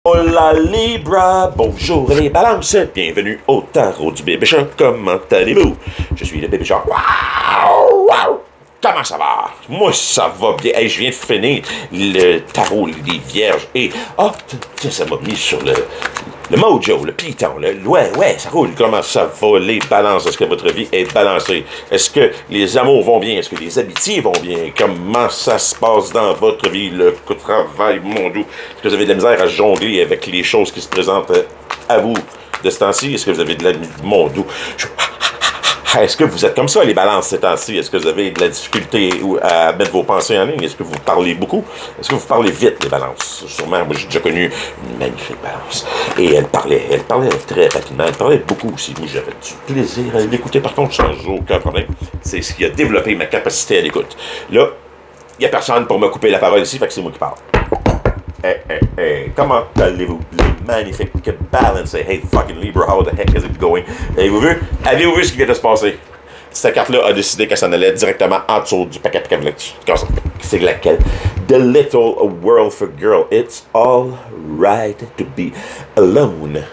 Hola Libra, bonjour les balances, bienvenue au tarot du bébé chat, comment allez-vous? Je suis le bébé chat, waouh, waouh! Comment ça va? Moi ça va bien, hey, je viens de finir le tarot des vierges et, ça m'a mis sur le mojo, le piton, ouais, ça roule, comment ça va les balances? Est-ce que votre vie est balancée? Est-ce que les amours vont bien? Est-ce que les amitiés vont bien? Comment ça se passe dans votre vie, le travail, mon doux? Est-ce que vous avez de la misère à jongler avec les choses qui se présentent à vous de ce temps-ci? Est-ce que vous avez de la... Mon doux, est-ce que vous êtes comme ça, les balances, ces temps-ci? Est-ce que vous avez de la difficulté à mettre vos pensées en ligne? Est-ce que vous parlez beaucoup? Est-ce que vous parlez vite, les balances? Sûrement, moi, j'ai déjà connu une magnifique balance. Et elle parlait très rapidement, elle parlait beaucoup aussi. Moi, j'avais du plaisir à l'écouter, par contre, sans aucun problème. C'est ce qui a développé ma capacité à l'écoute. Là, il n'y a personne pour me couper la parole ici, fait que c'est moi qui parle. Hey, comment allez-vous, les magnifiques balance? Hey, fucking Libra, how the heck is it going? Avez-vous vu ce qui vient de se passer? Cette carte-là a décidé qu'elle s'en allait directement en dessous du paquet. C'est laquelle? The Little World for Girl. It's all right to be alone.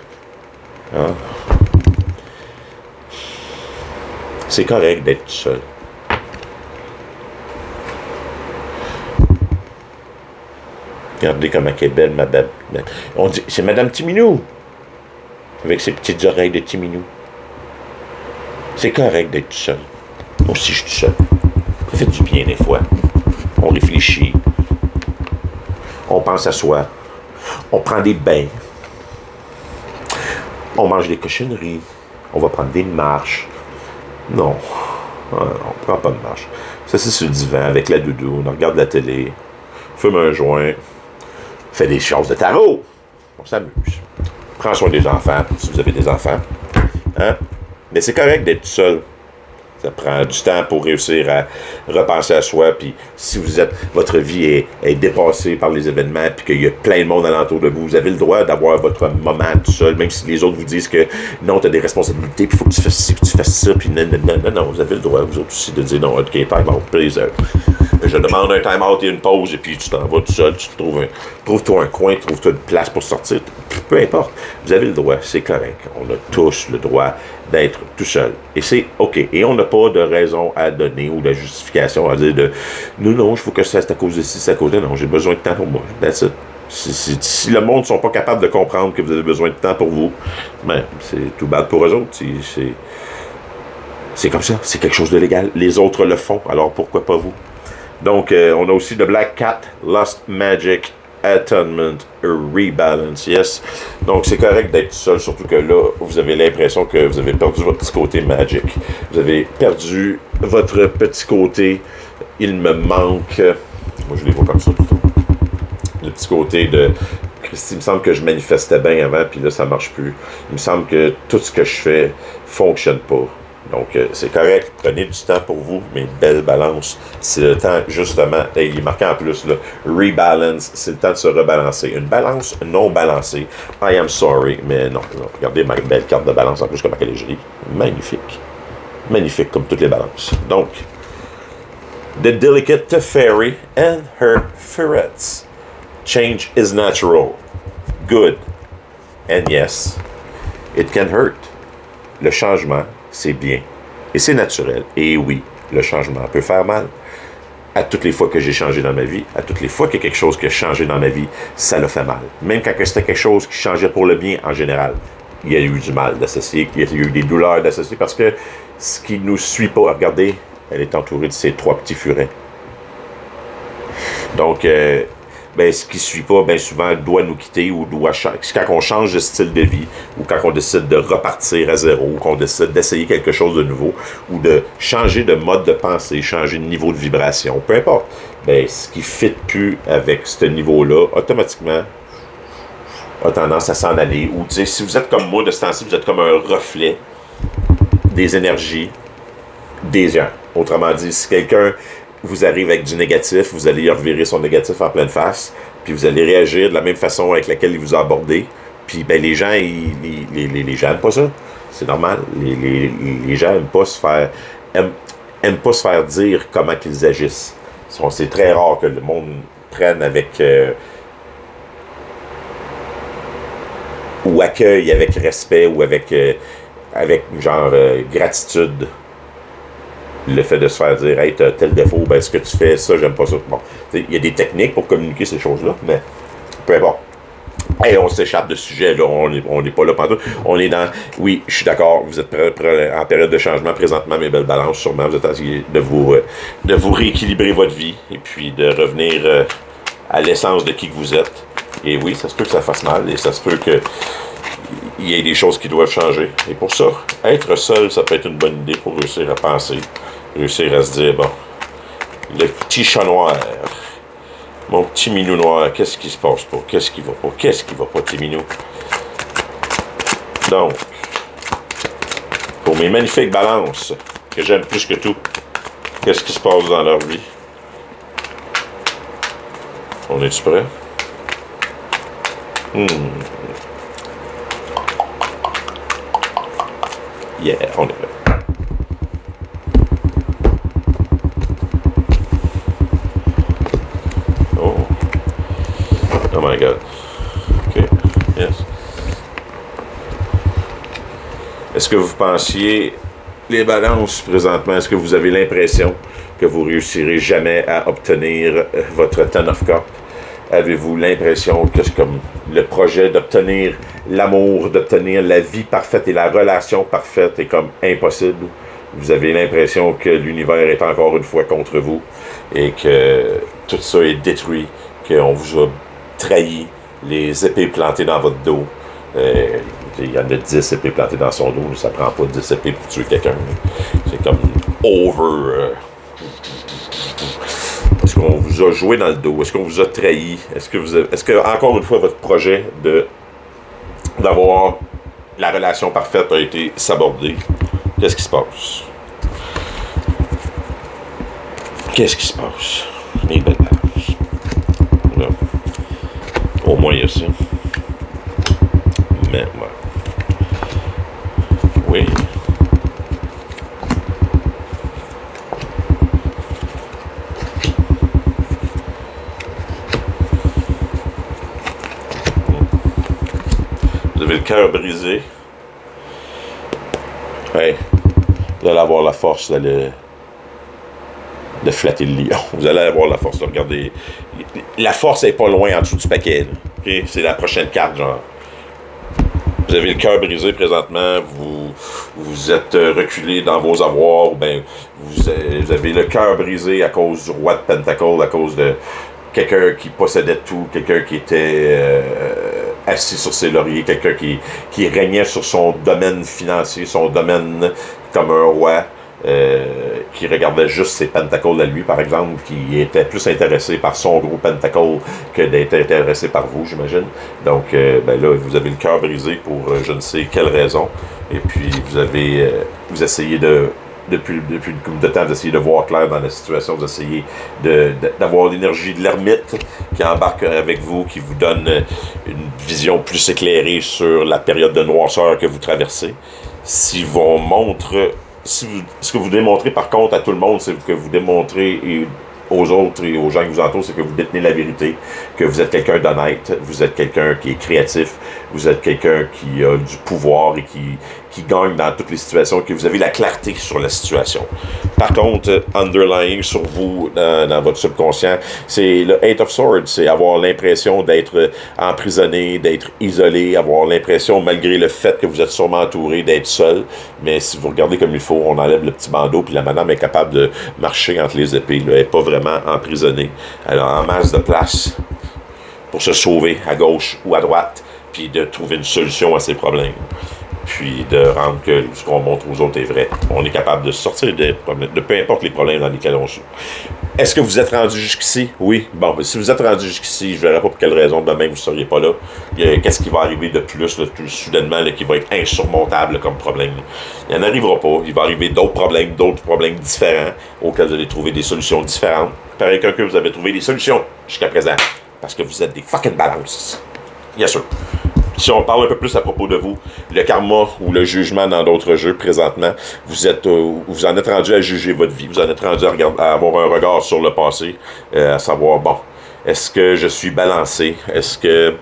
Hein? C'est correct d'être seul. Regardez comment elle est belle, ma belle. On dit, c'est Madame Timinou. Avec ses petites oreilles de Timinou. C'est correct d'être seul. Moi aussi, je suis seul. Ça fait du bien des fois. On réfléchit. On pense à soi. On prend des bains. On mange des cochonneries. On va prendre des marches. Non. On ne prend pas de marche. Ça, c'est sur le divan avec la doudou. On regarde la télé. Fume un joint. Fait des choses de tarot. On s'amuse. Prends soin des enfants, si vous avez des enfants. Hein? Mais c'est correct d'être seul. Ça prend du temps pour réussir à repenser à soi. Puis si votre vie est dépassée par les événements, puis qu'il y a plein de monde alentour de vous, vous avez le droit d'avoir votre moment tout seul, même si les autres vous disent que non, tu as des responsabilités, puis il faut que tu fasses ci, que tu fasses ça, puis non, vous avez le droit, vous autres aussi, de dire non, ok, time out, please. Je demande un time out et une pause, et puis tu t'en vas tout seul, trouve-toi un coin, trouve-toi une place pour sortir. Peu importe, vous avez le droit, c'est correct. On a tous le droit d'être tout seul. Et c'est OK. Et on n'a pas de raison à donner ou de justification à dire de non, je faut que ça c'est à cause de ci, c'est à cause de non, j'ai besoin de temps pour moi. That's it. Si le monde ne sont pas capables de comprendre que vous avez besoin de temps pour vous, ben, c'est tout bad pour eux autres. C'est comme ça. C'est quelque chose de légal. Les autres le font, alors pourquoi pas vous? Donc, on a aussi The Black Cat, Lost Magic, Atonement, Rebalance, yes. Donc, c'est correct d'être seul, surtout que là, vous avez l'impression que vous avez perdu votre petit côté magic. Vous avez perdu votre petit côté, il me manque, moi je les vois comme ça plutôt, le petit côté de, Christy, il me semble que je manifestais bien avant, puis là, ça marche plus. Il me semble que tout ce que je fais fonctionne pas. Donc, c'est correct. Prenez du temps pour vous, mes belles balances. C'est le temps, justement, il est marqué en plus, là, rebalance, c'est le temps de se rebalancer. Une balance non balancée, I am sorry, mais non. Regardez ma belle carte de balance, en plus, comme elle est jolie. Magnifique. Magnifique, comme toutes les balances. Donc, The Delicate Fairy and Her Ferrets. Change is natural. Good. And yes, it can hurt. Le changement, c'est bien. Et c'est naturel. Et oui, le changement peut faire mal. À toutes les fois que j'ai changé dans ma vie, à toutes les fois qu'il y a quelque chose qui a changé dans ma vie, ça l'a fait mal. Même quand c'était quelque chose qui changeait pour le bien en général, il y a eu du mal d'associer, il y a eu des douleurs d'associer parce que ce qui nous suit pas, regardez, elle est entourée de ces 3 petits furets. Donc, ce qui ne suit pas, bien souvent, doit nous quitter ou doit quand on change de style de vie ou quand on décide de repartir à zéro ou qu'on décide d'essayer quelque chose de nouveau ou de changer de mode de pensée, changer de niveau de vibration, peu importe, ce qui ne fit plus avec ce niveau-là, automatiquement, a tendance à s'en aller. Ou, tu sais, si vous êtes comme moi de ce temps-ci, vous êtes comme un reflet des énergies des gens. Autrement dit, si quelqu'un vous arrive avec du négatif, vous allez revirer son négatif en pleine face, puis vous allez réagir de la même façon avec laquelle il vous a abordé. Puis les gens, les gens n'aiment pas ça. C'est normal. Les gens n'aiment pas se faire aiment pas se faire dire comment qu'ils agissent. C'est très rare que le monde prenne avec ou accueille avec respect ou avec genre gratitude le fait de se faire dire hey, t'as tel défaut, ben ce que tu fais, ça, j'aime pas ça. Bon, il y a des techniques pour communiquer ces choses-là, mais peu importe. Hey, on s'échappe de sujet, là, on n'est pas là pendant tout. On est dans. Oui, je suis d'accord, vous êtes en période de changement présentement, mes belles balances, sûrement. Vous êtes essayé de vous rééquilibrer votre vie et puis de revenir à l'essence de qui que vous êtes. Et oui, ça se peut que ça fasse mal et ça se peut que il y ait des choses qui doivent changer. Et pour ça, être seul, ça peut être une bonne idée pour réussir à penser, réussir à se dire, bon, le petit chat noir, mon petit minou noir, qu'est-ce qui se passe pas? Qu'est-ce qui va pas? Qu'est-ce qui va pas, petit minou? Donc, pour mes magnifiques balances, que j'aime plus que tout, qu'est-ce qui se passe dans leur vie? On est-tu prêt? Yeah, on est prêt. Oh my God. OK. Yes. Est-ce que vous pensiez, les balances présentement, est-ce que vous avez l'impression que vous réussirez jamais à obtenir votre Ten of Cups? Avez-vous l'impression que c'est comme le projet d'obtenir l'amour, d'obtenir la vie parfaite et la relation parfaite est comme impossible? Vous avez l'impression que l'univers est encore une fois contre vous et que tout ça est détruit, qu'on vous a trahi, les épées plantées dans votre dos. Il y en a 10 épées plantées dans son dos, ça prend pas 10 épées pour tuer quelqu'un. C'est comme over... Est-ce qu'on vous a joué dans le dos? Est-ce qu'on vous a trahi? Est-ce que encore une fois, votre projet d'avoir la relation parfaite a été sabordé? Qu'est-ce qui se passe? Qu'est-ce qui se passe? Mes belles balances. Là. Au moins, il y a ça. Mais, ouais. Oui. Vous avez le cœur brisé. Hey, vous allez avoir la force de flatter le lion. Vous allez avoir la force de regarder. La force est pas loin en dessous du paquet. Okay? C'est la prochaine carte, genre. Vous avez le cœur brisé présentement, vous êtes reculé dans vos avoirs, ou bien vous avez le cœur brisé à cause du roi de Pentacle, à cause de quelqu'un qui possédait tout, quelqu'un qui était assis sur ses lauriers, quelqu'un qui régnait sur son domaine financier, son domaine comme un roi, qui regardait juste ses pentacles à lui, par exemple, qui était plus intéressé par son gros pentacle que d'être intéressé par vous, j'imagine. Donc, ben là, vous avez le cœur brisé pour je ne sais quelle raison. Et puis, vous essayez depuis une couple de temps, vous essayez de voir clair dans la situation, vous essayez d'avoir l'énergie de l'ermite qui embarque avec vous, qui vous donne une vision plus éclairée sur la période de noirceur que vous traversez. Ce que vous démontrez par contre à tout le monde, c'est que vous démontrez aux autres et aux gens qui vous entourent, c'est que vous détenez la vérité, que vous êtes quelqu'un d'honnête, vous êtes quelqu'un qui est créatif, vous êtes quelqu'un qui a du pouvoir et qui gagne dans toutes les situations, que vous avez la clarté sur la situation. Par contre, underlying sur vous, dans votre subconscient, c'est le Eight of Swords, c'est avoir l'impression d'être emprisonné, d'être isolé, avoir l'impression, malgré le fait que vous êtes sûrement entouré, d'être seul, mais si vous regardez comme il faut, on enlève le petit bandeau, puis la madame est capable de marcher entre les épées, là, elle n'est pas vraiment emprisonnée, elle a en masse de place pour se sauver à gauche ou à droite, puis de trouver une solution à ses problèmes. Puis de rendre que ce qu'on montre aux autres est vrai. On est capable de sortir de peu importe les problèmes dans lesquels on joue. Est-ce que vous êtes rendu jusqu'ici? Oui. Bon, ben, si vous êtes rendu jusqu'ici, je ne verrai pas pour quelle raison demain vous ne seriez pas là. Qu'est-ce qui va arriver de plus, là, tout soudainement, là, qui va être insurmontable comme problème? Il n'y en arrivera pas. Il va arriver d'autres problèmes différents auxquels vous allez trouver des solutions différentes. Pareil que vous avez trouvé des solutions jusqu'à présent. Parce que vous êtes des fucking balances. Bien sûr. Si on parle un peu plus à propos de vous, le karma ou le jugement dans d'autres jeux présentement, vous en êtes rendu à juger votre vie, vous en êtes rendu à avoir un regard sur le passé, à savoir, bon, Est-ce que je suis balancé? Est-ce que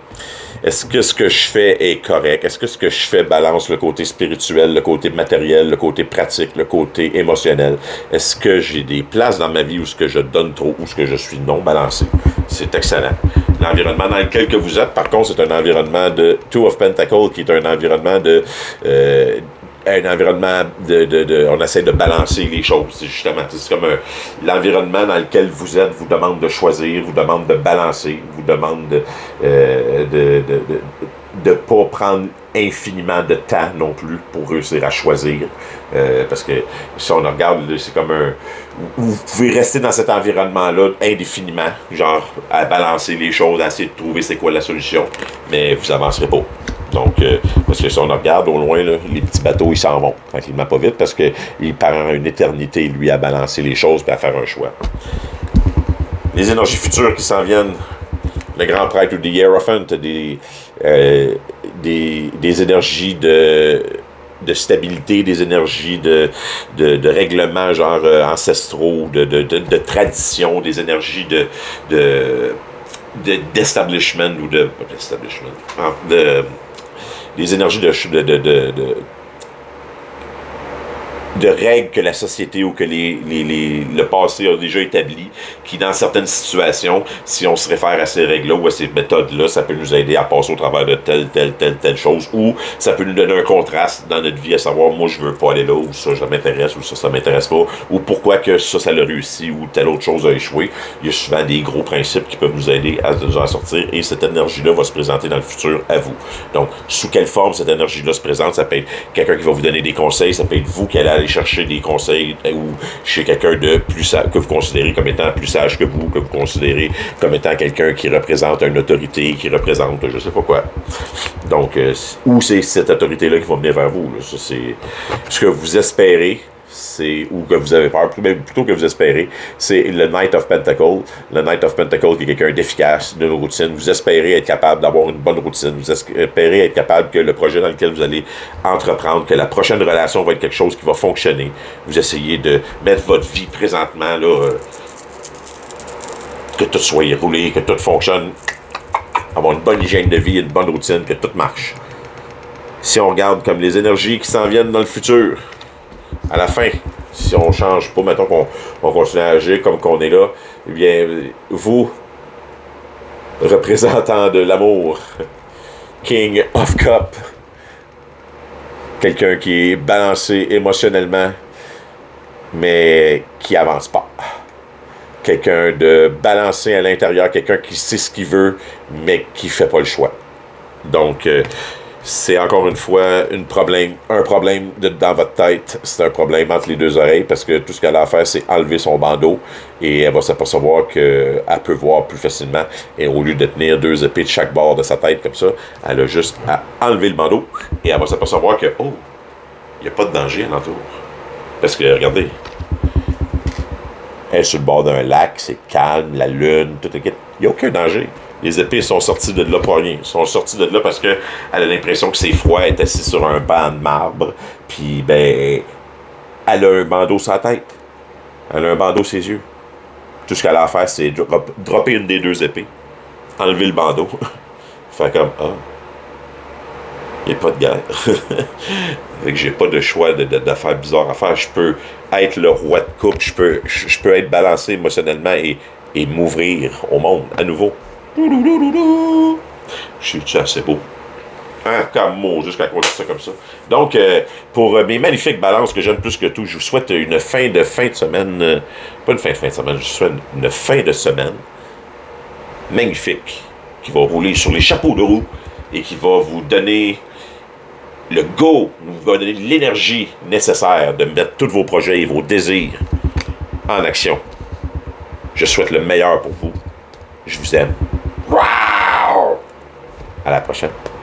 ce que je fais est correct? Est-ce que ce que je fais balance le côté spirituel, le côté matériel, le côté pratique, le côté émotionnel? Est-ce que j'ai des places dans ma vie où ce que je donne trop, où ce que je suis non balancé? C'est excellent. L'environnement dans lequel que vous êtes, par contre, c'est un environnement de Two of Pentacles, qui est un environnement on essaie de balancer les choses, justement. C'est comme l'environnement dans lequel vous êtes vous demande de choisir, vous demande de balancer, vous demande de pas prendre infiniment de temps non plus pour réussir à choisir. Parce que si on regarde, là, c'est comme vous pouvez rester dans cet environnement-là indéfiniment, genre à balancer les choses, à essayer de trouver c'est quoi la solution, mais vous avancerez pas. Donc, parce que si on regarde au loin, là, les petits bateaux, ils s'en vont tranquillement pas vite parce qu'il prend une éternité, lui, à balancer les choses et à faire un choix. Les énergies futures qui s'en viennent, le grand prêtre ou des Hierophant, des énergies de stabilité, des énergies de règlement, genre ancestraux, de tradition, des énergies d'establishment ou des énergies de règles que la société ou que le passé a déjà établi, qui dans certaines situations, si on se réfère à ces règles-là ou à ces méthodes-là, ça peut nous aider à passer au travers de telle chose, ou ça peut nous donner un contraste dans notre vie, à savoir, moi je veux pas aller là, ou ça m'intéresse, ou ça m'intéresse pas, ou pourquoi que ça l'a réussi, ou telle autre chose a échoué. Il y a souvent des gros principes qui peuvent nous aider à nous en sortir, et cette énergie-là va se présenter dans le futur à vous. Donc, sous quelle forme cette énergie-là se présente? Ça peut être quelqu'un qui va vous donner des conseils, ça peut être vous qui allez aller chercher des conseils ou chez quelqu'un de plus sage, que vous considérez comme étant plus sage que vous considérez comme étant quelqu'un qui représente une autorité, qui représente je sais pas quoi. Donc, ou c'est cette autorité-là qui va venir vers vous. Là. Ça, c'est ce que vous espérez, ou que vous avez peur, plutôt que vous espérez, c'est le Knight of Pentacles. Le Knight of Pentacles qui est quelqu'un d'efficace, d'une routine. Vous espérez être capable d'avoir une bonne routine. Vous espérez être capable que le projet dans lequel vous allez entreprendre, que la prochaine relation va être quelque chose qui va fonctionner. Vous essayez de mettre votre vie présentement, là, que tout soit roulé, que tout fonctionne, avoir une bonne hygiène de vie, une bonne routine, que tout marche. Si on regarde comme les énergies qui s'en viennent dans le futur, à la fin, si on change pas, mettons qu'on continue à agir comme qu'on est là, eh bien, vous, représentant de l'amour, King of Cup, quelqu'un qui est balancé émotionnellement, mais qui avance pas. Quelqu'un de balancé à l'intérieur, quelqu'un qui sait ce qu'il veut, mais qui fait pas le choix. Donc, c'est encore une fois un problème dans votre tête. C'est un problème entre les deux oreilles parce que tout ce qu'elle a à faire, c'est enlever son bandeau et elle va s'apercevoir qu'elle peut voir plus facilement. Et au lieu de tenir 2 épées de chaque bord de sa tête comme ça, elle a juste à enlever le bandeau et elle va s'apercevoir que, il n'y a pas de danger alentour. Parce que, regardez, elle est sur le bord d'un lac, c'est calme, la lune, tout est... Il n'y a aucun danger. Les épées sont sorties de là pour rien. Ils sont sorties de là parce qu'elle a l'impression que c'est froid, elle est assise sur un banc de marbre, puis ben, elle a un bandeau sur la tête. Elle a un bandeau sur ses yeux. Tout ce qu'elle a à faire, c'est dropper une des 2 épées, enlever le bandeau, faire comme, il n'y a pas de guerre. Fait que j'ai pas de choix d'affaires bizarres à faire. Je peux être le roi de coupe, je peux être balancé émotionnellement et m'ouvrir au monde à nouveau. Je suis assez beau. Comme mot, juste quand on dit ça comme ça. Donc, pour mes magnifiques balances que j'aime plus que tout, je vous souhaite une fin de semaine. Pas une fin de semaine, je vous souhaite une fin de semaine magnifique qui va rouler sur les chapeaux de roue et qui va vous donner le go, vous va donner l'énergie nécessaire de mettre tous vos projets et vos désirs en action. Je souhaite le meilleur pour vous. Je vous aime. Wow! À la prochaine.